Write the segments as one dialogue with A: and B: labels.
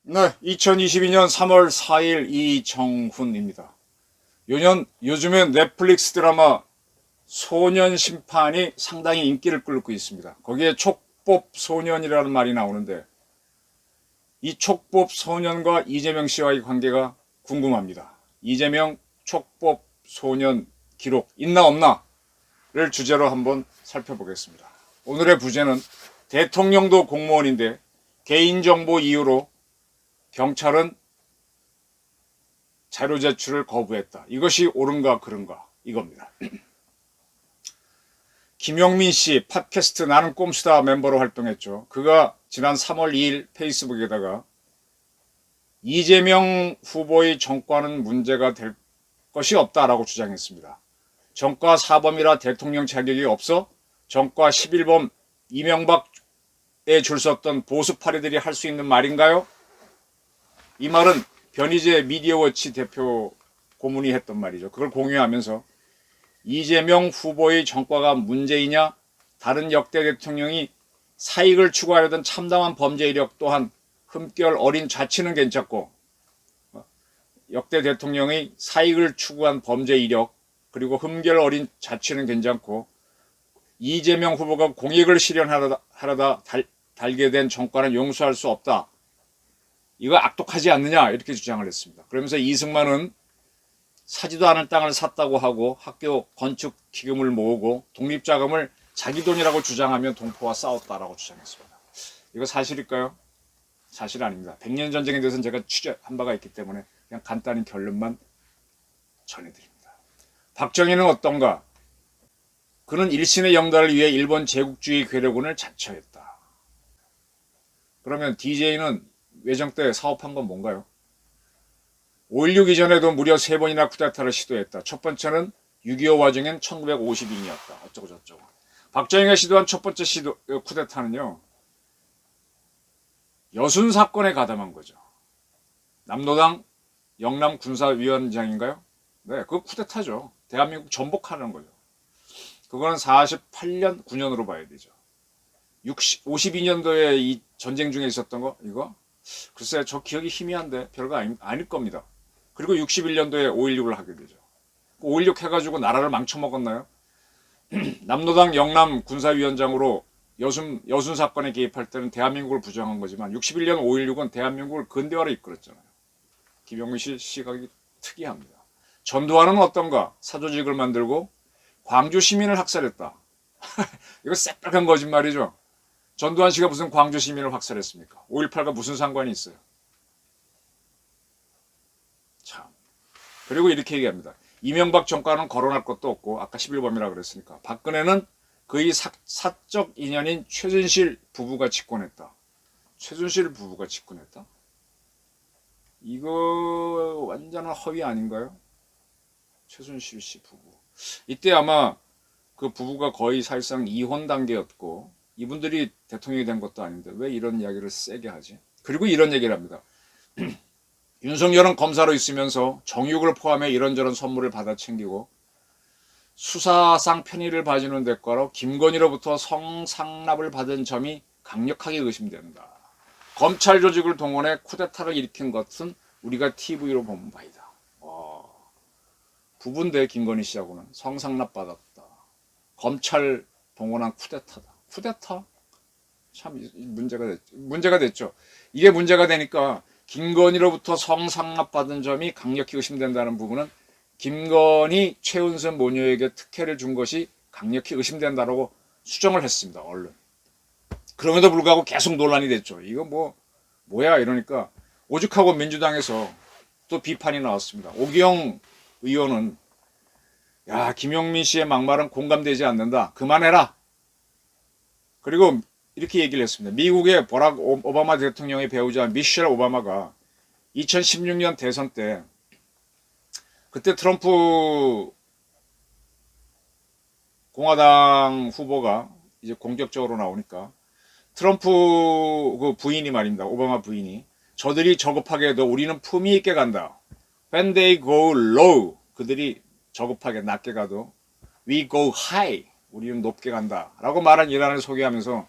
A: 네, 2022년 3월 4일 이정훈입니다. 요즘엔 넷플릭스 드라마 소년심판이 상당히 인기를 끌고 있습니다. 거기에 촉법소년이라는 말이 나오는데 이 촉법소년과 이재명 씨와의 관계가 궁금합니다. 이재명 촉법소년 기록 있나 없나를 주제로 한번 살펴보겠습니다. 오늘의 부제는 대통령도 공무원인데 개인정보 이유로 경찰은 자료 제출을 거부했다. 이것이 옳은가 그른가 이겁니다. 김용민 씨 팟캐스트 나는 꼼수다 멤버로 활동했죠. 그가 지난 3월 2일 페이스북에다가 이재명 후보의 정과는 문제가 될 것이 없다라고 주장했습니다. 정과 사범이라 대통령 자격이 없어 정과 11범 이명박에 줄 섰던 보수파리들이 할 수 있는 말인가요? 이 말은 변희재 미디어워치 대표 고문이 했던 말이죠. 그걸 공유하면서 이재명 후보의 정과가 문제이냐, 다른 역대 대통령이 사익을 추구하려던 참담한 범죄 이력 또한 흠결 어린 자치는 괜찮고 역대 대통령의 사익을 추구한 범죄 이력 그리고 흠결 어린 자치는 괜찮고 이재명 후보가 공익을 실현하려다 달게 된 정과는 용서할 수 없다. 이거 악독하지 않느냐 이렇게 주장을 했습니다. 그러면서 이승만은 사지도 않은 땅을 샀다고 하고 학교 건축 기금을 모으고 독립자금을 자기 돈이라고 주장하며 동포와 싸웠다라고 주장했습니다. 이거 사실일까요? 사실 아닙니다. 100년 전쟁에 대해서는 제가 취재한 바가 있기 때문에 그냥 간단히 결론만 전해드립니다. 박정희는 어떤가? 그는 일신의 영달을 위해 일본 제국주의 괴뢰군을 자처했다. 그러면 DJ는 외정 때 사업한 건 뭔가요? 5.16 이전에도 무려 3번이나 쿠데타를 시도했다. 첫 번째는 6.25 와중엔 1952년이었다. 어쩌고 저쩌고. 박정희가 시도한 첫 번째 쿠데타는요. 여순 사건에 가담한 거죠. 남로당 영남 군사위원장인가요? 네, 그거 쿠데타죠. 대한민국 전복하는 거죠. 그거는 48년, 9년으로 봐야 되죠. 52년도에 이 전쟁 중에 있었던 거, 이거? 글쎄, 저 기억이 희미한데 별거 아닐 겁니다. 그리고 61년도에 5.16을 하게 되죠. 5.16 해가지고 나라를 망쳐먹었나요? 남로당 영남 군사위원장으로 여순 사건에 개입할 때는 대한민국을 부정한 거지만 61년 5.16은 대한민국을 근대화로 이끌었잖아요. 김용민 씨 시각이 특이합니다. 전두환은 어떤가? 사조직을 만들고 광주 시민을 학살했다. 이거 새빨간 거짓말이죠. 전두환 씨가 무슨 광주 시민을 학살했습니까? 5.18과 무슨 상관이 있어요? 참. 그리고 이렇게 얘기합니다. 이명박 정권은 거론할 것도 없고 아까 11범이라고 그랬으니까 박근혜는 그의 사적 인연인 최순실 부부가 집권했다. 최순실 부부가 집권했다? 이거 완전한 허위 아닌가요? 최순실 씨 부부. 이때 아마 그 부부가 거의 사실상 이혼 단계였고 이분들이 대통령이 된 것도 아닌데 왜 이런 이야기를 세게 하지? 그리고 이런 얘기를 합니다. 윤석열은 검사로 있으면서 정육을 포함해 이런저런 선물을 받아 챙기고 수사상 편의를 봐주는 대가로 김건희로부터 성상납을 받은 점이 강력하게 의심된다. 검찰 조직을 동원해 쿠데타를 일으킨 것은 우리가 TV로 본 바이다. 부부인데 김건희 씨하고는 성상납 받았다. 검찰 동원한 쿠데타다. 쿠데타? 참 문제가 됐죠. 이게 문제가 되니까 김건희로부터 성상납 받은 점이 강력히 의심된다는 부분은 김건희, 최은순 모녀에게 특혜를 준 것이 강력히 의심된다라고 수정을 했습니다. 언론. 그럼에도 불구하고 계속 논란이 됐죠. 이거 뭐야 이러니까 오죽하고 민주당에서 또 비판이 나왔습니다. 오기영 의원은 야 김용민 씨의 막말은 공감되지 않는다. 그만해라. 그리고 이렇게 얘기를 했습니다. 미국의 버락 오바마 대통령의 배우자 미셸 오바마가 2016년 대선 때 그때 트럼프 공화당 후보가 이제 공격적으로 나오니까 트럼프 그 부인이 말입니다. 오바마 부인이 저들이 저급하게 해도 우리는 품위 있게 간다. When they go low, 그들이 저급하게 낮게 가도 we go high, 우리는 높게 간다 라고 말한 이란을 소개하면서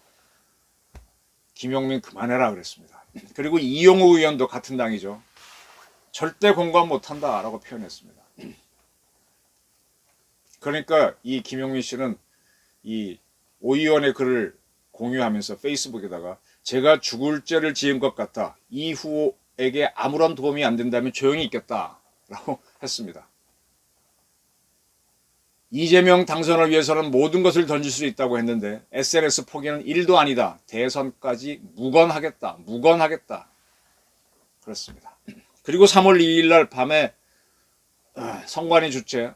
A: 김용민 그만해라 그랬습니다. 그리고 이용우 의원도 같은 당이죠. 절대 공감 못한다 라고 표현했습니다. 그러니까 이 김용민 씨는 이 오 의원의 글을 공유하면서 페이스북에다가 제가 죽을 죄를 지은 것 같아 이 후보에게 아무런 도움이 안 된다면 조용히 있겠다 라고 했습니다. 이재명 당선을 위해서는 모든 것을 던질 수 있다고 했는데 SNS 포기는 1도 아니다. 대선까지 무건하겠다. 그렇습니다. 그리고 3월 2일 날 밤에 선관위 주최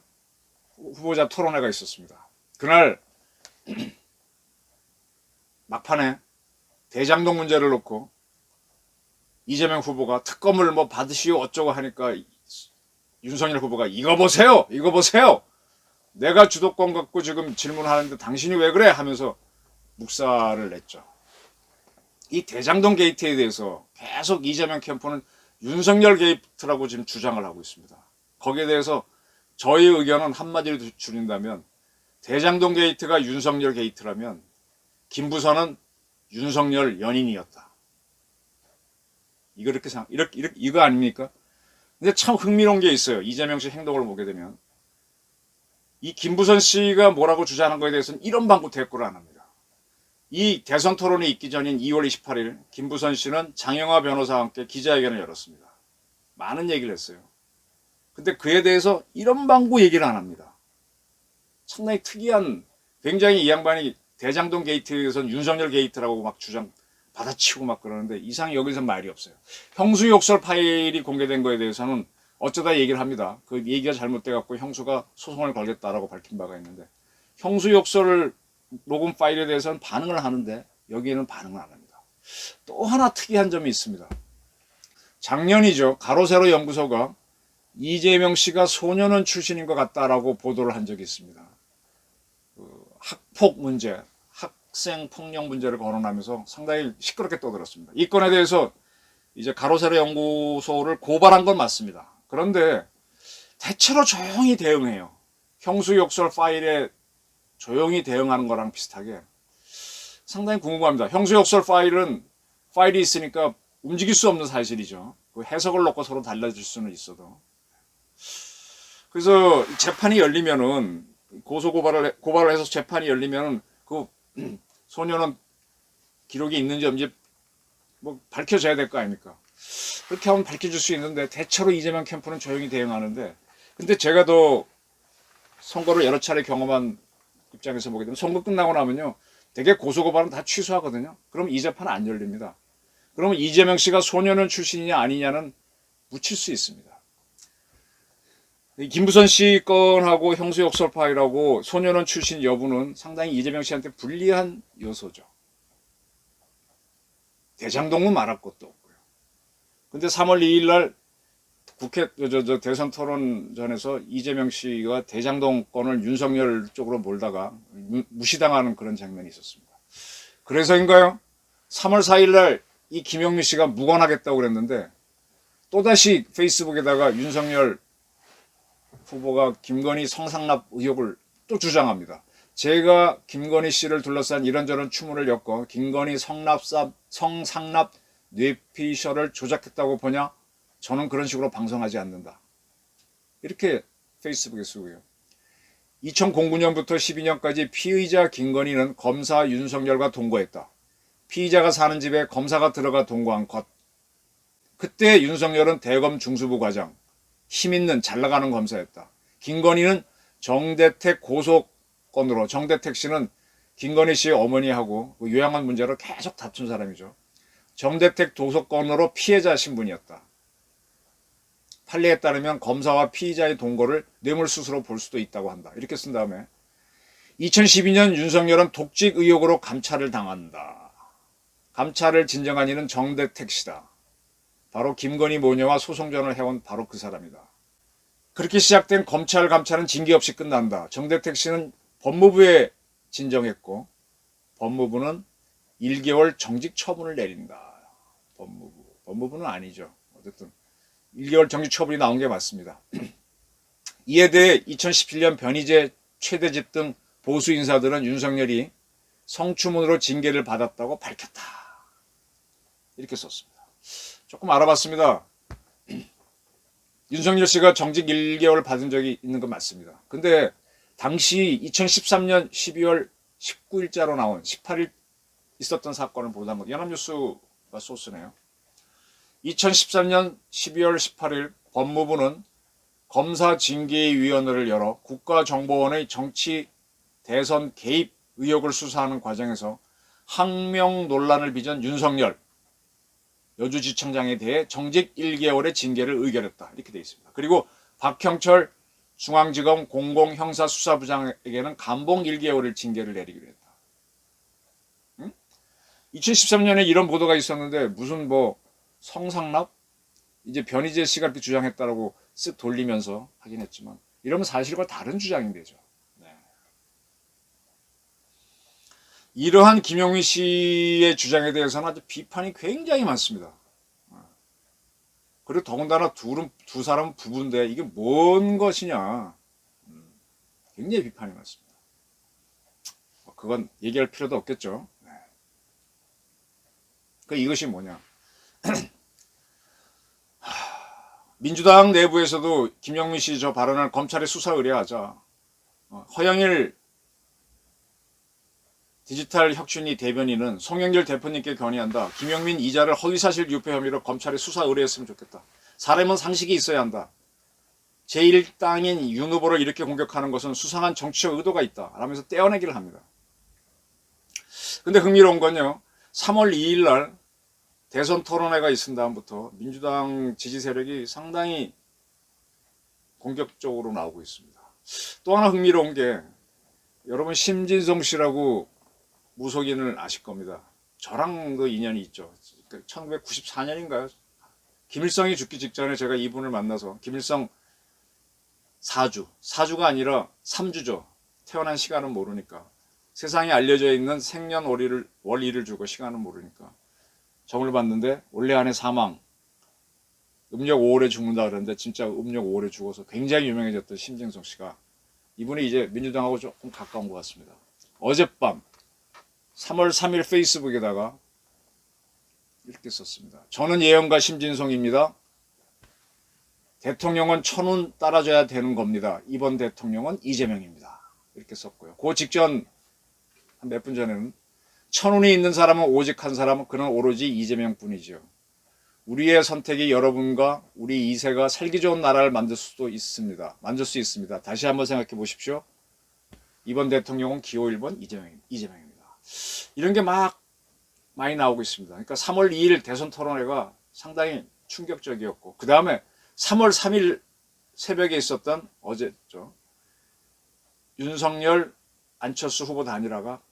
A: 후보자 토론회가 있었습니다. 그날 막판에 대장동 문제를 놓고 이재명 후보가 특검을 뭐 받으시오 어쩌고 하니까 윤석열 후보가 이거 보세요. 내가 주도권 갖고 지금 질문하는데 당신이 왜 그래 하면서 묵살을 냈죠. 이 대장동 게이트에 대해서 계속 이재명 캠프는 윤석열 게이트라고 지금 주장을 하고 있습니다. 거기에 대해서 저희 의견은 한마디로 줄인다면 대장동 게이트가 윤석열 게이트라면 김부선은 윤석열 연인이었다. 이거 아닙니까? 근데 참 흥미로운 게 있어요. 이재명 씨 행동을 보게 되면 이 김부선 씨가 뭐라고 주장하는 거에 대해서는 이런 방구 대꾸를 안 합니다. 이 대선 토론이 있기 전인 2월 28일 김부선 씨는 장영하 변호사와 함께 기자회견을 열었습니다. 많은 얘기를 했어요. 근데 그에 대해서 이런 방구 얘기를 안 합니다. 상당히 특이한, 굉장히 이 양반이 대장동 게이트에 대해서는 윤석열 게이트라고 막 주장 받아치고 막 그러는데 이상 여기서 말이 없어요. 형수 욕설 파일이 공개된 거에 대해서는 어쩌다 얘기를 합니다. 그 얘기가 잘못돼갖고 형수가 소송을 걸겠다라고 밝힌 바가 있는데 형수 욕설 녹음 파일에 대해서는 반응을 하는데 여기에는 반응을 안 합니다. 또 하나 특이한 점이 있습니다. 작년이죠. 가로세로 연구소가 이재명 씨가 소년원 출신인 것 같다라고 보도를 한 적이 있습니다. 학폭 문제, 학생 폭력 문제를 거론하면서 상당히 시끄럽게 떠들었습니다. 이 건에 대해서 이제 가로세로 연구소를 고발한 건 맞습니다. 그런데 대체로 조용히 대응해요. 형수 욕설 파일에 조용히 대응하는 거랑 비슷하게 상당히 궁금합니다. 형수 욕설 파일이 있으니까 움직일 수 없는 사실이죠. 그 해석을 놓고 서로 달라질 수는 있어도. 그래서 재판이 열리면은 고발을 해서 재판이 열리면은 그 소년은 기록이 있는지 없는지 뭐 밝혀져야 될 거 아닙니까? 그렇게 하면 밝혀질 수 있는데 대체로 이재명 캠프는 조용히 대응하는데 근데 제가 더 선거를 여러 차례 경험한 입장에서 보게 되면 선거 끝나고 나면요 되게 고소고발은 다 취소하거든요. 그럼 이 재판은 안 열립니다. 그러면 이재명 씨가 소년원 출신이냐 아니냐는 묻힐 수 있습니다. 김부선 씨 건하고 형수욕설 파일하고 소년원 출신 여부는 상당히 이재명 씨한테 불리한 요소죠. 대장동은 말할 것도 없고요. 근데 3월 2일 날 국회 대선 토론전에서 이재명 씨가 대장동 건을 윤석열 쪽으로 몰다가 무시당하는 그런 장면이 있었습니다. 그래서인가요? 3월 4일 날 이 김용민 씨가 무관하겠다고 그랬는데 또다시 페이스북에다가 윤석열 후보가 김건희 성상납 의혹을 또 주장합니다. 제가 김건희 씨를 둘러싼 이런저런 추문을 엮어 김건희 성상납 뇌피셜을 조작했다고 보냐? 저는 그런 식으로 방송하지 않는다. 이렇게 페이스북에 쓰고요. 2009년부터 12년까지 피의자 김건희는 검사 윤석열과 동거했다. 피의자가 사는 집에 검사가 들어가 동거한 것. 그때 윤석열은 대검 중수부 과장, 힘있는 잘나가는 검사였다. 김건희는 정대택 고소건으로 정대택 씨는 김건희 씨의 어머니하고 요양원 문제로 계속 다툰 사람이죠. 정대택 도서건으로 피해자 신분이었다. 판례에 따르면 검사와 피의자의 동거를 뇌물수수로 볼 수도 있다고 한다. 이렇게 쓴 다음에 2012년 윤석열은 독직 의혹으로 감찰을 당한다. 감찰을 진정한 이는 정대택 씨다. 바로 김건희 모녀와 소송전을 해온 바로 그 사람이다. 그렇게 시작된 검찰 감찰은 징계 없이 끝난다. 정대택 씨는 법무부에 진정했고 법무부는 1개월 정직 처분을 내린다. 법무부는 아니죠. 어쨌든 1개월 정지 처분이 나온 게 맞습니다. 이에 대해 2017년 변희재, 최대집 등 보수 인사들은 윤석열이 성추문으로 징계를 받았다고 밝혔다. 이렇게 썼습니다. 조금 알아봤습니다. 윤석열 씨가 정직 1개월 받은 적이 있는 건 맞습니다. 근데 당시 2013년 12월 19일자로 나온 18일 있었던 사건을 보다 보면 연합뉴스가 소스네요. 2013년 12월 18일 법무부는 검사징계위원회를 열어 국가정보원의 정치 대선 개입 의혹을 수사하는 과정에서 항명 논란을 빚은 윤석열 여주지청장에 대해 정직 1개월의 징계를 의결했다. 이렇게 되어 있습니다. 그리고 박형철 중앙지검 공공형사수사부장에게는 감봉 1개월을 징계를 내리기로 했다. 2013년에 이런 보도가 있었는데 무슨 뭐 성상납? 이제 변희재 씨가 이렇게 주장했다라고 쓱 돌리면서 하긴 했지만 이러면 사실과 다른 주장이 되죠. 네. 이러한 김용민 씨의 주장에 대해서는 아주 비판이 굉장히 많습니다. 그리고 더군다나 두 사람은 부부인데 이게 뭔 것이냐. 굉장히 비판이 많습니다. 그건 얘기할 필요도 없겠죠. 네. 이것이 뭐냐. 민주당 내부에서도 김용민 씨 저 발언을 검찰에 수사 의뢰하자. 허영일 디지털 혁신위 대변인은 송영길 대표님께 건의한다. 김용민 이자를 허위사실 유포 혐의로 검찰에 수사 의뢰했으면 좋겠다. 사람은 상식이 있어야 한다. 제1당인 윤 후보를 이렇게 공격하는 것은 수상한 정치적 의도가 있다. 라면서 떼어내기를 합니다. 근데 흥미로운 건요. 3월 2일 날 대선 토론회가 있은 다음부터 민주당 지지 세력이 상당히 공격적으로 나오고 있습니다. 또 하나 흥미로운 게 여러분 심진성 씨라고 무속인을 아실 겁니다. 저랑도 인연이 있죠. 1994년인가요? 김일성이 죽기 직전에 제가 이분을 만나서 김일성 사주가 아니라 3주죠. 태어난 시간은 모르니까. 세상에 알려져 있는 생년월일을 주고 시간은 모르니까. 점을 봤는데 올해 안에 사망, 음력 5월에 죽는다 그러는데 진짜 음력 5월에 죽어서 굉장히 유명해졌던 심진성 씨가 이분이 이제 민주당하고 조금 가까운 것 같습니다. 어젯밤 3월 3일 페이스북에다가 이렇게 썼습니다. 저는 예언가 심진성입니다. 대통령은 천운 따라줘야 되는 겁니다. 이번 대통령은 이재명입니다. 이렇게 썼고요. 그 직전 한 몇 분 전에는 천운이 있는 사람은 오직 한 사람은 그는 오로지 이재명뿐이죠. 우리의 선택이 여러분과 우리 2세가 살기 좋은 나라를 만들 수 있습니다. 다시 한번 생각해 보십시오. 이번 대통령은 기호 1번 이재명입니다. 이런 게 막 많이 나오고 있습니다. 그러니까 3월 2일 대선 토론회가 상당히 충격적이었고 그 다음에 3월 3일 새벽에 있었던 어제죠. 윤석열 안철수 후보 단일화가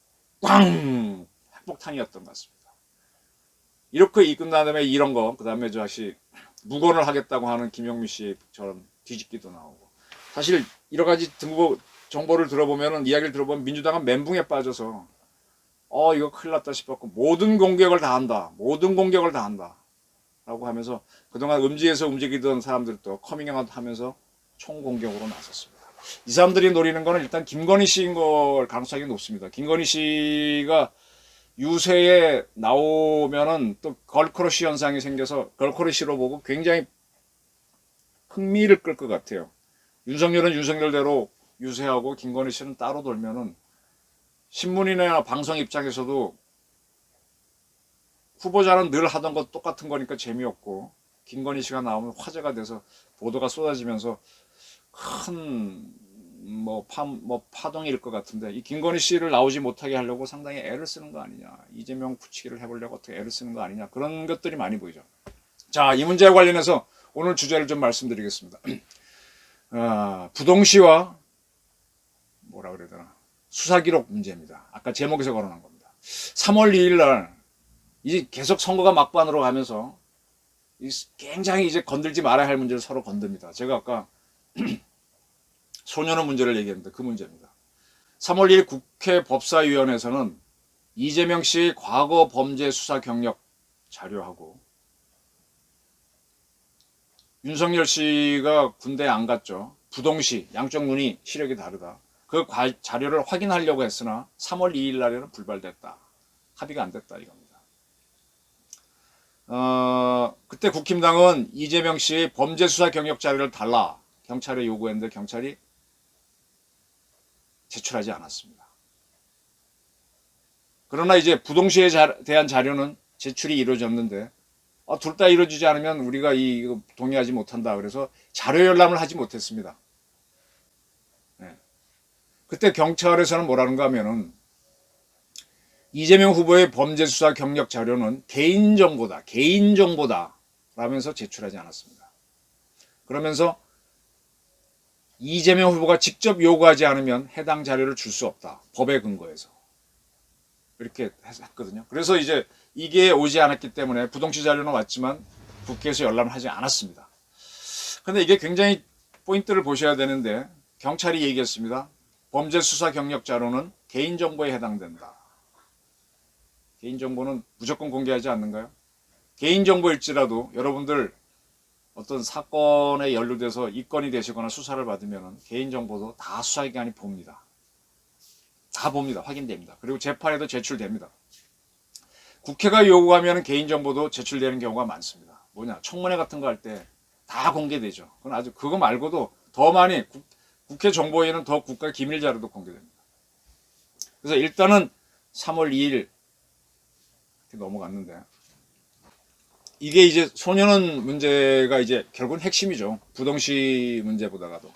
A: 꽝! 핵폭탄이었던 것 같습니다. 이렇게 끝난 다음에 이런 거, 그 다음에 다시 무건을 하겠다고 하는 김용민 씨처럼 뒤집기도 나오고. 사실 여러 가지 정보를 들어보면, 이야기를 들어보면 민주당은 멘붕에 빠져서 이거 큰일 났다 싶었고 모든 공격을 다 한다. 라고 하면서 그동안 음지에서 움직이던 사람들도 커밍아웃 하면서 총공격으로 나섰습니다. 이 사람들이 노리는 거는 일단 김건희 씨인 걸 가능성이 높습니다. 김건희 씨가 유세에 나오면은 또 걸크러쉬 현상이 생겨서 걸크러쉬로 보고 굉장히 흥미를 끌 것 같아요. 윤석열은 윤석열대로 유세하고 김건희 씨는 따로 돌면은 신문이나 방송 입장에서도 후보자는 늘 하던 것 똑같은 거니까 재미없고 김건희 씨가 나오면 화제가 돼서 보도가 쏟아지면서 큰 파동일 것 같은데 이 김건희 씨를 나오지 못하게 하려고 상당히 애를 쓰는 거 아니냐, 이재명 붙이기를 해보려고 어떻게 애를 쓰는 거 아니냐, 그런 것들이 많이 보이죠. 자, 이 문제와 관련해서 오늘 주제를 좀 말씀드리겠습니다. 부동시와 뭐라 그래야 되나 수사기록 문제입니다. 아까 제목에서 거론한 겁니다. 3월 2일 날 이제 계속 선거가 막판으로 가면서 굉장히 이제 건들지 말아야 할 문제를 서로 건듭니다. 제가 아까 소년원 문제를 얘기했는데 그 문제입니다. 3월 1일 국회 법사위원회에서는 이재명 씨의 과거 범죄 수사 경력 자료하고 윤석열 씨가 군대에 안 갔죠. 부동시 양쪽 눈이 시력이 다르다. 그 자료를 확인하려고 했으나 3월 2일 날에는 불발됐다. 합의가 안 됐다 이겁니다. 그때 국힘당은 이재명 씨의 범죄 수사 경력 자료를 달라 경찰에 요구했는데 경찰이 제출하지 않았습니다. 그러나 이제 부동시에 대한 자료는 제출이 이루어졌는데 둘 다 이루어지지 않으면 우리가 이거 동의하지 못한다. 그래서 자료 열람을 하지 못했습니다. 네. 그때 경찰에서는 뭐라는가 하면은 이재명 후보의 범죄 수사 경력 자료는 개인정보다 라면서 제출하지 않았습니다. 그러면서 이재명 후보가 직접 요구하지 않으면 해당 자료를 줄 수 없다. 법에 근거해서. 이렇게 했거든요. 그래서 이제 이게 오지 않았기 때문에 부동시 자료는 왔지만 국회에서 열람을 하지 않았습니다. 근데 이게 굉장히 포인트를 보셔야 되는데 경찰이 얘기했습니다. 범죄 수사 경력 자료는 개인정보에 해당된다. 개인정보는 무조건 공개하지 않는가요? 개인정보일지라도 여러분들 어떤 사건에 연루돼서 입건이 되시거나 수사를 받으면 개인정보도 다 수사기관이 봅니다. 다 봅니다. 확인됩니다. 그리고 재판에도 제출됩니다. 국회가 요구하면 개인정보도 제출되는 경우가 많습니다. 뭐냐, 청문회 같은 거 할 때 다 공개되죠. 그건 아주 그거 말고도 더 많이 국회 정보에는 더 국가 기밀 자료도 공개됩니다. 그래서 일단은 3월 2일 이렇게 넘어갔는데 이게 이제 소년원 문제가 이제 결국은 핵심이죠. 부동시 문제보다가도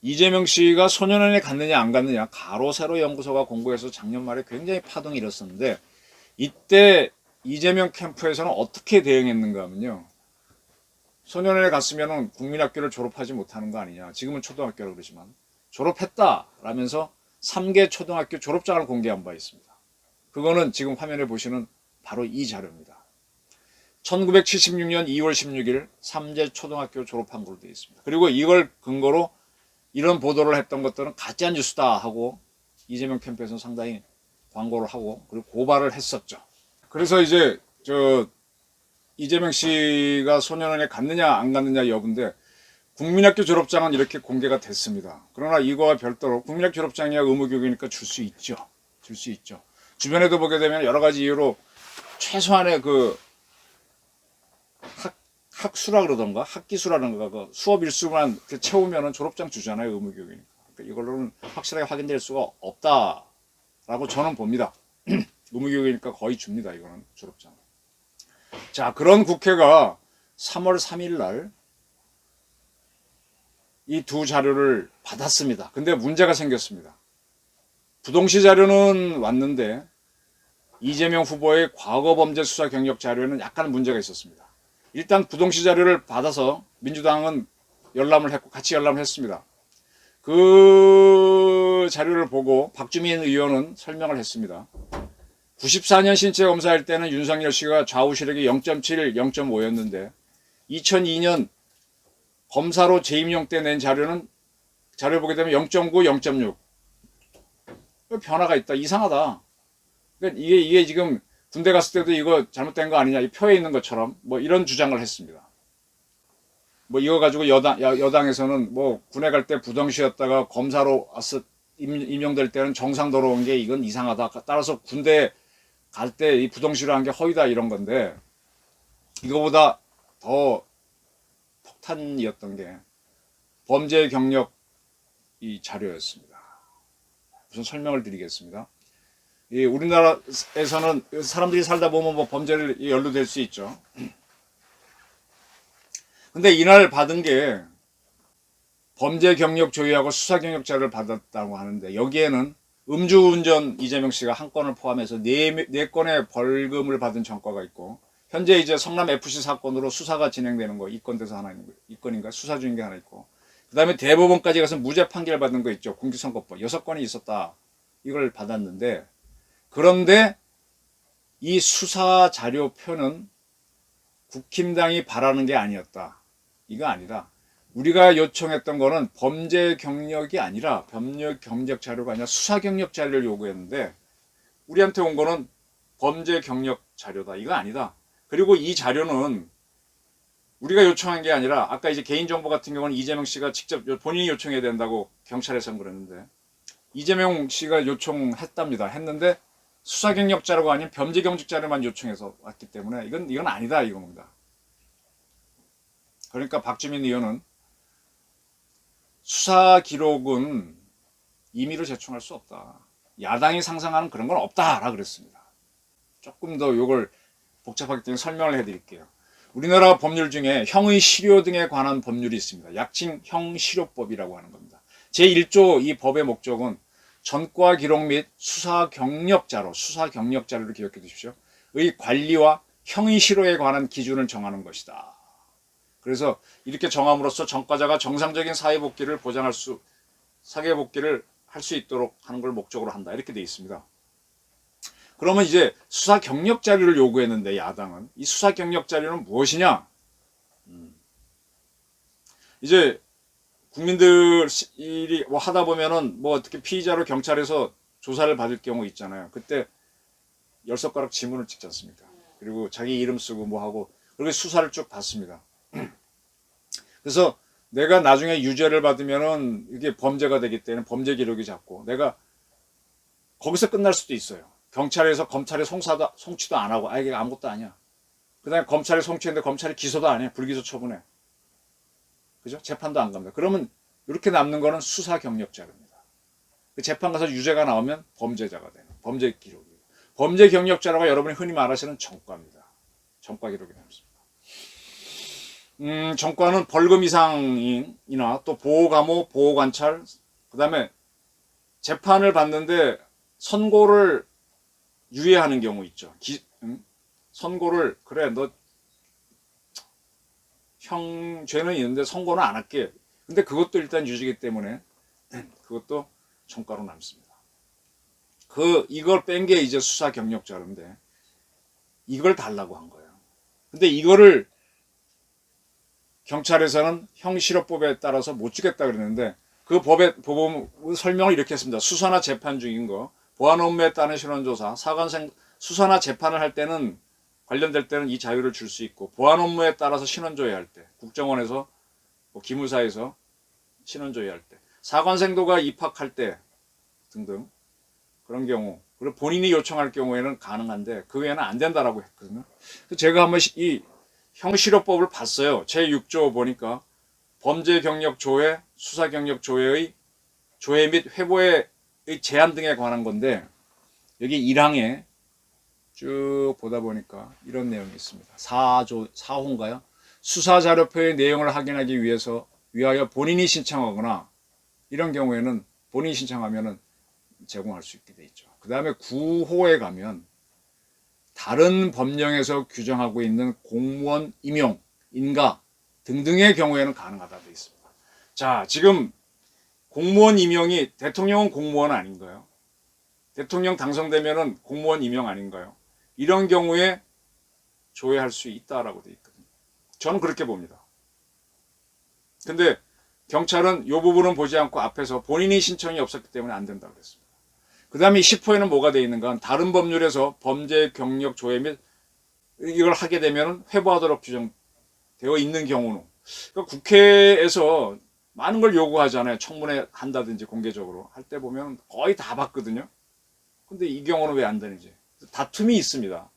A: 이재명 씨가 소년원에 갔느냐 안 갔느냐 가로세로 연구소가 공고해서 작년 말에 굉장히 파동이 일었었는데 이때 이재명 캠프에서는 어떻게 대응했는가 하면요. 소년원에 갔으면 국민학교를 졸업하지 못하는 거 아니냐. 지금은 초등학교라고 그러지만 졸업했다라면서 3개 초등학교 졸업장을 공개한 바 있습니다. 그거는 지금 화면에 보시는 바로 이 자료입니다. 1976년 2월 16일 3제 초등학교 졸업한 걸로 되어 있습니다. 그리고 이걸 근거로 이런 보도를 했던 것들은 가짜 뉴스다 하고 이재명 캠프에서는 상당히 광고를 하고 그리고 고발을 했었죠. 그래서 이제 이재명 씨가 소년원에 갔느냐 안 갔느냐 여부인데 국민학교 졸업장은 이렇게 공개가 됐습니다. 그러나 이거와 별도로 국민학교 졸업장이야 의무교육이니까 줄 수 있죠. 줄 수 있죠. 주변에도 보게 되면 여러 가지 이유로 최소한의 그 학수라 그러던가 학기수라든가 그 수업 일수만 채우면은 졸업장 주잖아요. 의무교육이니까. 그러니까 이걸로는 확실하게 확인될 수가 없다라고 저는 봅니다. 의무교육이니까 거의 줍니다. 이거는 졸업장. 자, 그런 국회가 3월 3일 날 이 두 자료를 받았습니다. 근데 문제가 생겼습니다. 부동시 자료는 왔는데 이재명 후보의 과거 범죄 수사 경력 자료에는 약간 문제가 있었습니다. 일단 부동시 자료를 받아서 민주당은 열람을 했고 같이 열람을 했습니다. 그 자료를 보고 박주민 의원은 설명을 했습니다. 94년 신체 검사할 때는 윤석열 씨가 좌우 시력이 0.7, 0.5였는데 2002년 검사로 재임용 때 낸 자료를 보게 되면 0.9, 0.6. 변화가 있다. 이상하다. 그러니까 이게 지금 군대 갔을 때도 이거 잘못된 거 아니냐. 이 표에 있는 것처럼 뭐 이런 주장을 했습니다. 뭐 이거 가지고 여당에서는 뭐 군에 갈 때 부정시였다가 검사로 임용될 때는 정상도로 온 게 이건 이상하다. 따라서 군대 갈 때 이 부정시로 한 게 허위다 이런 건데 이거보다 더 폭탄이었던 게 범죄 경력 이 자료였습니다. 무슨 설명을 드리겠습니다. 우리나라에서는 사람들이 살다 보면 뭐 범죄를 연루될 수 있죠. 근데 이날 받은 게 범죄 경력 조회하고 수사 경력 자료를 받았다고 하는데 여기에는 음주운전 이재명 씨가 한 건을 포함해서 네 건의 벌금을 받은 전과가 있고 현재 이제 성남 FC 사건으로 수사가 진행되는 거 이건돼서 하나 있는 거 이건인가 수사 중인 게 하나 있고 그다음에 대법원까지 가서 무죄 판결 받은 거 있죠. 공직선거법 6건이 있었다. 이걸 받았는데 그런데 이 수사 자료표는 국힘당이 바라는 게 아니었다. 이거 아니다. 우리가 요청했던 거는 범죄 경력이 아니라 범죄 경력 자료가 아니라 수사 경력 자료를 요구했는데 우리한테 온 거는 범죄 경력 자료다. 이거 아니다. 그리고 이 자료는 우리가 요청한 게 아니라 아까 이제 개인정보 같은 경우는 이재명 씨가 직접 본인이 요청해야 된다고 경찰에서는 그랬는데 이재명 씨가 요청했답니다. 했는데 수사경력자라고 아닌 범죄경직자료만 요청해서 왔기 때문에 이건 아니다 이겁니다. 그러니까 박주민 의원은 수사 기록은 임의로 제출할 수 없다. 야당이 상상하는 그런 건 없다라 그랬습니다. 조금 더 이걸 복잡하기 때문에 설명을 해드릴게요. 우리나라 법률 중에 형의 실효 등에 관한 법률이 있습니다. 약칭 형실효법이라고 하는 겁니다. 제1조 이 법의 목적은 전과 기록 및 수사 경력자료를 기억해 두십시오. 의 관리와 형의 실효에 관한 기준을 정하는 것이다. 그래서 이렇게 정함으로써 전과자가 정상적인 사회복귀를 할 수 있도록 하는 걸 목적으로 한다. 이렇게 되어 있습니다. 그러면 이제 수사 경력 자료를 요구했는데 야당은 이 수사 경력 자료는 무엇이냐? 이제 국민들이 뭐 하다 보면은 뭐 어떻게 피의자로 경찰에서 조사를 받을 경우 있잖아요. 그때 10손가락 지문을 찍지 않습니까? 그리고 자기 이름 쓰고 뭐 하고 그렇게 수사를 쭉 받습니다. 그래서 내가 나중에 유죄를 받으면은 이게 범죄가 되기 때문에 범죄 기록이 잡고 내가 거기서 끝날 수도 있어요. 경찰에서 검찰에 송치도 안 하고 이게 아무것도 아니야. 그 다음에 검찰에 송치했는데 검찰이 기소도 안 해. 불기소 처분해. 그죠? 재판도 안 갑니다. 그러면 이렇게 남는 거는 수사 경력 자료입니다. 재판 가서 유죄가 나오면 범죄자가 되는 범죄 기록이에요. 범죄 경력 자료가 여러분이 흔히 말하시는 전과입니다. 전과 기록이 남습니다. 전과는 벌금 이상이나 또 보호감호, 보호관찰, 그 다음에 재판을 받는데 선고를 유예하는 경우 있죠. 선고를 그래 너 죄는 있는데 선고는 안 할게. 근데 그것도 일단 유죄이기 때문에 그것도 전과로 남습니다. 이걸 뺀 게 이제 수사 경력 자료인데 이걸 달라고 한 거예요. 근데 이거를 경찰에서는 형실효법에 따라서 못 주겠다 그랬는데 그 법의 설명을 이렇게 했습니다. 수사나 재판 중인 거, 보안 업무에 따른 신원조사, 수사나 재판을 할 때는 관련될 때는 이 자유를 줄 수 있고 보안 업무에 따라서 신원 조회할 때, 국정원에서 뭐 기무사에서 신원 조회할 때, 사관생도가 입학할 때 등등 그런 경우, 그리고 본인이 요청할 경우에는 가능한데 그 외에는 안 된다라고 했거든요. 제가 한번 이 형실효법을 봤어요. 제6조 보니까 범죄경력 조회, 수사경력 조회의 조회 및 회보의 제한 등에 관한 건데 여기 1항에 쭉 보다 보니까 이런 내용이 있습니다. 4호인가요? 수사자료표의 내용을 확인하기 위하여 본인이 신청하거나 이런 경우에는 본인이 신청하면은 제공할 수 있게 돼 있죠. 그 다음에 9호에 가면 다른 법령에서 규정하고 있는 공무원 임용, 인가 등등의 경우에는 가능하다 되어 있습니다. 자, 지금 공무원 임용이 대통령은 공무원 아닌가요? 대통령 당선되면은 공무원 임용 아닌가요? 이런 경우에 조회할 수 있다라고 되어 있거든요. 저는 그렇게 봅니다. 근데 경찰은 이 부분은 보지 않고 앞에서 본인이 신청이 없었기 때문에 안 된다고 그랬습니다. 그 다음에 10호에는 뭐가 되어 있는가? 다른 법률에서 범죄 경력 조회 및 이걸 하게 되면 회부하도록 규정되어 있는 경우는 그러니까 국회에서 많은 걸 요구하잖아요. 청문회 한다든지 공개적으로 할 때 보면 거의 다 받거든요. 근데 이 경우는 왜 안 되는지 다툼이 있습니다.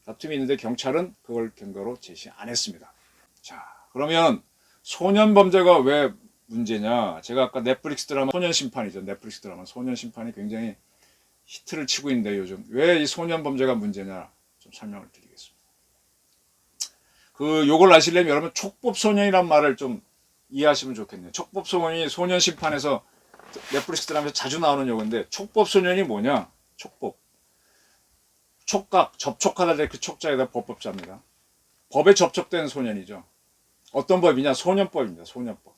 A: 다툼이 있는데 경찰은 그걸 근거로 제시 안 했습니다. 자, 그러면 소년 범죄가 왜 문제냐? 제가 아까 넷플릭스 드라마 소년 심판이죠. 넷플릭스 드라마 소년 심판이 굉장히 히트를 치고 있는데 요즘 왜 이 소년 범죄가 문제냐 좀 설명을 드리겠습니다. 요걸 아시려면 여러분 촉법소년이란 말을 좀 이해하시면 좋겠네요. 촉법소년이 소년 심판에서 넷플릭스 드라마에서 자주 나오는 용어인데 촉법소년이 뭐냐? 촉각, 접촉하다 될 그 촉자에다 법법자입니다. 법에 접촉된 소년이죠. 어떤 법이냐? 소년법입니다. 소년법.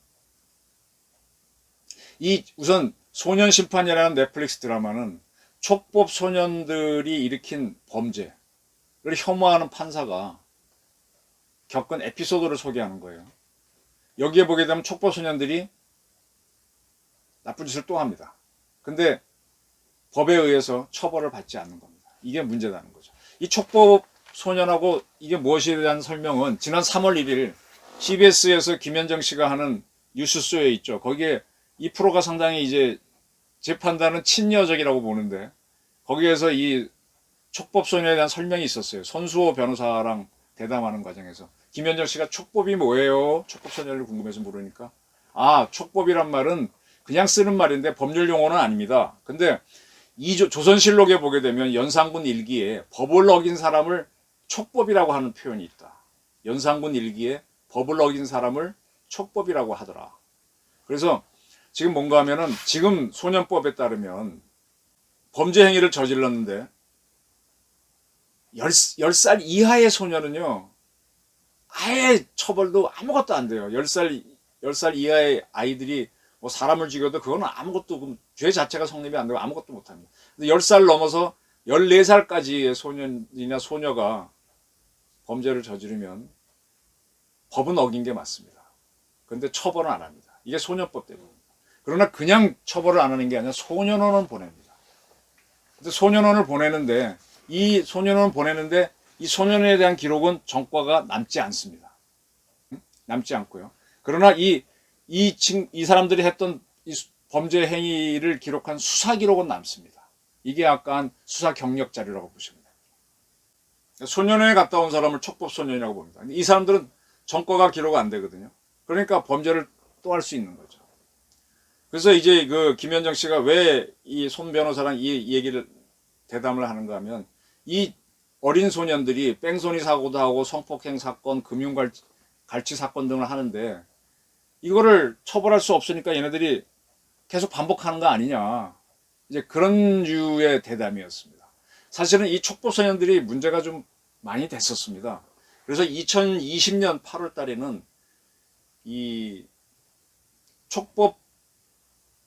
A: 우선 소년심판이라는 넷플릭스 드라마는 촉법 소년들이 일으킨 범죄를 혐오하는 판사가 겪은 에피소드를 소개하는 거예요. 여기에 보게 되면 촉법 소년들이 나쁜 짓을 또 합니다. 근데 법에 의해서 처벌을 받지 않는 겁니다. 이게 문제라는 거죠. 이 촉법 소년하고 이게 무엇에 대한 설명은 지난 3월 1일 CBS에서 김현정 씨가 하는 뉴스쇼에 있죠. 거기에 이 프로가 상당히 이제 제 판단은 친여적이라고 보는데 거기에서 이 촉법소년에 대한 설명이 있었어요. 손수호 변호사랑 대담하는 과정에서 김현정 씨가 촉법이 뭐예요? 촉법소년을 궁금해서 물으니까 아, 촉법이란 말은 그냥 쓰는 말인데 법률 용어는 아닙니다. 근데 이 조선실록에 보게 되면 연산군 일기에 법을 어긴 사람을 촉법이라고 하는 표현이 있다. 연산군 일기에 법을 어긴 사람을 촉법이라고 하더라. 그래서 지금 뭔가 하면은 지금 소년법에 따르면 범죄 행위를 저질렀는데 10살 이하의 소년은요 아예 처벌도 아무것도 안 돼요. 10살 이하의 아이들이 뭐 사람을 죽여도 그거는 아무것도 죄 자체가 성립이 안 되고 아무것도 못합니다. 근데 10살 넘어서 14살까지의 소년이나 소녀가 범죄를 저지르면 법은 어긴 게 맞습니다. 그런데 처벌은 안 합니다. 이게 소년법 때문입니다. 그러나 그냥 처벌을 안 하는 게 아니라 소년원은 보냅니다. 근데 소년원을 보내는데 이 소년원에 대한 기록은 전과가 남지 않습니다. 남지 않고요. 그러나 이 사람들이 했던 이 범죄 행위를 기록한 수사 기록은 남습니다. 이게 약간 수사 경력 자료라고 보시면 됩니다. 소년원에 갔다 온 사람을 촉법소년이라고 봅니다. 이 사람들은 전과가 기록 안 되거든요. 그러니까 범죄를 또 할 수 있는 거죠. 그래서 이제 그 김현정 씨가 왜 이 손 변호사랑 이 얘기를 대담을 하는가 하면 이 어린 소년들이 뺑소니 사고도 하고 성폭행 사건, 금융갈취 사건 등을 하는데 이거를 처벌할 수 없으니까 얘네들이 계속 반복하는 거 아니냐. 이제 그런 류의 대담이었습니다. 사실은 이 촉법소년들이 문제가 좀 많이 됐었습니다. 그래서 2020년 8월 달에는 이 촉법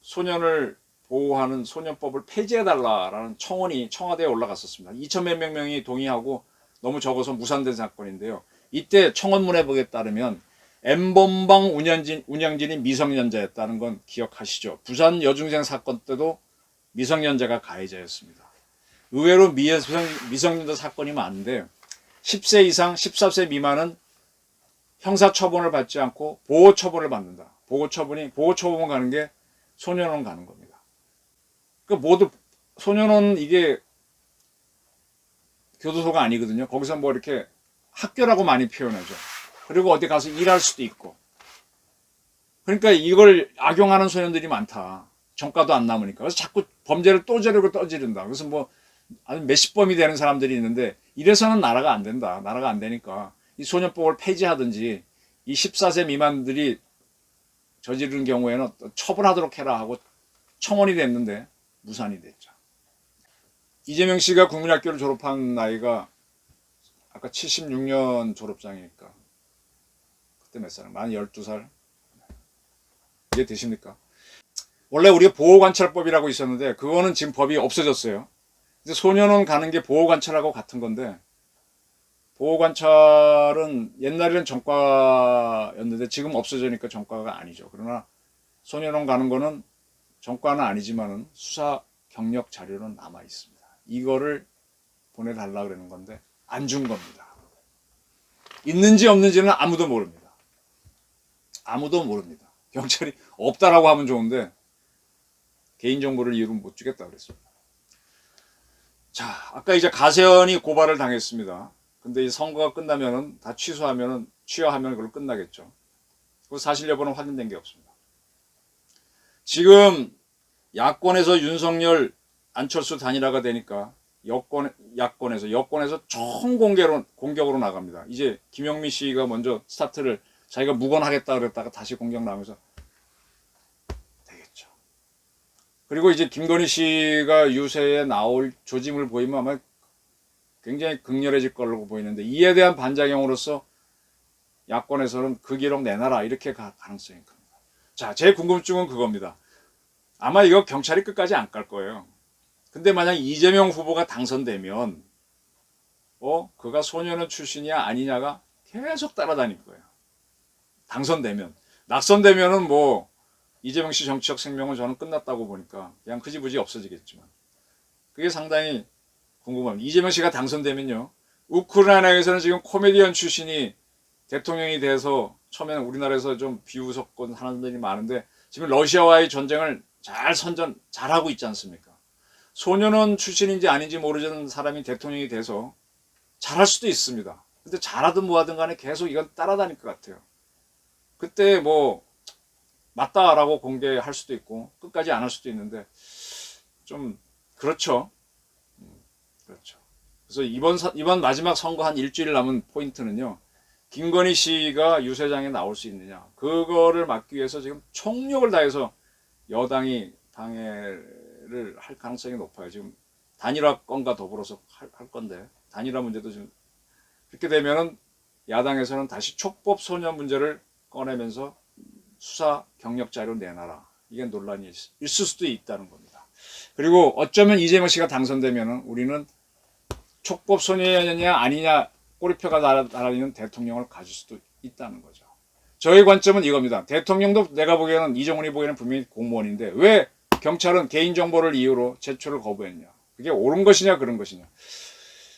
A: 소년을 보호하는 소년법을 폐지해달라라는 청원이 청와대에 올라갔었습니다. 2,000몇 명이 동의하고 너무 적어서 무산된 사건인데요. 이때 청원문에 보기에 따르면 M번방 운영진이 미성년자였다는 건 기억하시죠? 부산 여중생 사건 때도 미성년자가 가해자였습니다. 의외로 미성년자 사건이 많은데 10세 이상 14세 미만은 형사처분을 받지 않고 보호처분을 받는다. 보호처분 가는 게 소년원 가는 겁니다. 그 모두 소년원 이게 교도소가 아니거든요. 거기서 뭐 이렇게 학교라고 많이 표현하죠. 그리고 어디 가서 일할 수도 있고. 그러니까 이걸 악용하는 소년들이 많다. 전과도 안 남으니까. 그래서 자꾸 범죄를 또 저지르고 떠지른다. 그래서 뭐 몇십 범이 되는 사람들이 있는데 이래서는 나라가 안 된다. 나라가 안 되니까 이 소년법을 폐지하든지 이 14세 미만들이 저지르는 경우에는 처벌하도록 해라 하고 청원이 됐는데 무산이 됐죠. 이재명 씨가 국민학교를 졸업한 나이가 아까 76년 졸업장이니까 그때 몇 살? 만 12살? 이해되십니까? 원래 우리가 보호관찰법이라고 있었는데 그거는 지금 법이 없어졌어요. 이제 소년원 가는 게 보호관찰하고 같은 건데 보호관찰은 옛날에는 전과였는데 지금 없어지니까 전과가 아니죠. 그러나 소년원 가는 거는 전과는 아니지만은 수사 경력 자료는 남아 있습니다. 이거를 보내달라 그러는 건데 안 준 겁니다. 있는지 없는지는 아무도 모릅니다. 아무도 모릅니다. 경찰이 없다라고 하면 좋은데 개인정보를 이유로 못 주겠다 그랬습니다. 자, 아까 이제 가세현이 고발을 당했습니다. 근데 이 선거가 끝나면은 다 취하면 그걸로 끝나겠죠. 그 사실 여부는 확인된 게 없습니다. 지금 야권에서 윤석열, 안철수 단일화가 되니까 여권에서 총 공격으로 나갑니다. 이제 김영미 씨가 먼저 스타트를 자기가 묵원하겠다 그랬다가 다시 공격 나오면서 되겠죠. 그리고 이제 김건희 씨가 유세에 나올 조짐을 보이면 아마 굉장히 극렬해질 걸로 보이는데 이에 대한 반작용으로서 야권에서는 그 기록 내놔라 이렇게 갈 가능성이 큽니다. 자, 제 궁금증은 그겁니다. 아마 이거 경찰이 끝까지 안 깔 거예요. 근데 만약 이재명 후보가 당선되면 그가 소년원 출신이야 아니냐가 계속 따라다닐 거예요. 당선되면. 낙선되면은 뭐 이재명 씨 정치적 생명은 저는 끝났다고 보니까 그냥 흐지부지 없어지겠지만 그게 상당히 궁금합니다. 이재명 씨가 당선되면요. 우크라이나에서는 지금 코미디언 출신이 대통령이 돼서 처음에는 우리나라에서 좀 비웃었건 하는 분들이 많은데 지금 러시아와의 전쟁을 잘하고 있지 않습니까? 소년원 출신인지 아닌지 모르는 사람이 대통령이 돼서 잘할 수도 있습니다. 근데 잘하든 뭐하든 간에 계속 이건 따라다닐 것 같아요. 그때 뭐 맞다라고 공개할 수도 있고 끝까지 안 할 수도 있는데 좀 그렇죠. 그렇죠. 그래서 이번 마지막 선거 한 일주일 남은 포인트는요. 김건희 씨가 유세장에 나올 수 있느냐. 그거를 막기 위해서 지금 총력을 다해서 여당이 방해를 할 가능성이 높아요. 지금 단일화건과 더불어서 할 건데 단일화 문제도 지금 그렇게 되면은 야당에서는 다시 촉법 소년 문제를 꺼내면서 수사 경력 자료 내놔라. 이게 논란이 있을 수도 있다는 겁니다. 그리고 어쩌면 이재명 씨가 당선되면은 우리는 촉법 소년이냐 아니냐 꼬리표가 날아다니는 대통령을 가질 수도 있다는 거죠. 저의 관점은 이겁니다. 대통령도 내가 보기에는 이정훈이 보기에는 분명히 공무원인데 왜 경찰은 개인정보를 이유로 제출을 거부했냐. 그게 옳은 것이냐 그런 것이냐.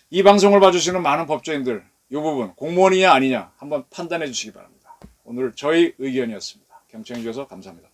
A: 이 방송을 봐주시는 많은 법조인들 이 부분 공무원이냐 아니냐 한번 판단해 주시기 바랍니다. 오늘 저희 의견이었습니다. 경청해 주셔서 감사합니다.